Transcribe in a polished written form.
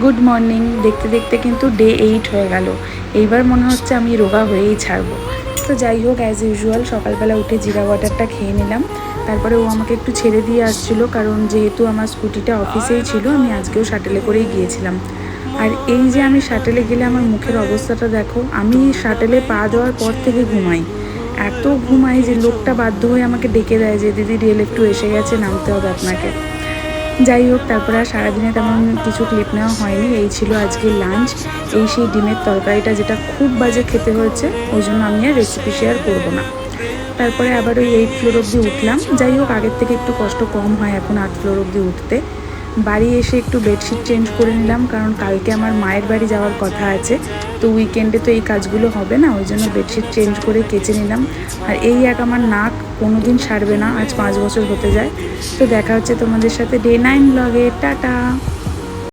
Good morning. দেখতে দেখতে কিন্তু ডে 8 হয়ে গেল। এইবার মনে হচ্ছে আমি রোগা হয়েই ছাড়বো। তো যাই হোক, অ্যাজ ইউজুয়াল সকালবেলা উঠে জিরা ওয়াটারটা খেয়ে নিলাম। তারপরে ও আমাকে একটু ছেড়ে দিয়ে আসছিলো, কারণ যেহেতু আমার স্কুটিটা অফিসেই ছিল, আমি আজকেও শাটেলে করেই গিয়েছিলাম। আর এই যে আমি শাটেলে গেলে আমার মুখের অবস্থাটা দেখো। আমি শাটেলে পা দেওয়ার পর থেকে ঘুমাই, এত ঘুমাই যে লোকটা বাধ্য হয়ে আমাকে ডেকে দেয় যে দিদি রিয়েল একটু এসে গেছে, নামতে হবে আপনাকে। যাই হোক, তারপরে আর সারাদিনে তেমন কিছু ক্লিপ নেওয়া হয়নি। এই ছিল আজকের লাঞ্চ। এই সেই ডিমের তরকারিটা, যেটা খুব বাজে খেতে হয়েছে, ওই জন্য আমি আর রেসিপি শেয়ার করবো না। তারপরে আবার ওই 8 ফ্লোর অবধি উঠলাম। যাই হোক, আগের থেকে একটু কষ্ট কম হয় এখন 8 ফ্লোর অবধি উঠতে। বাড়ি এসে একটু বেডশিট চেঞ্জ করে নিলাম, কারণ কালকে আমার মায়ের বাড়ি যাওয়ার কথা আছে। তো উইকেন্ডে তো এই কাজগুলো হবে না, ওই জন্য বেডশিট চেঞ্জ করে কেচে নিলাম। আর এই আমার নাক কোনো দিন সারবে না, আজ 5 বছর হতে যায়। তো দেখা হচ্ছে তোমাদের সাথে ডে 9 ব্লগে। টাটা।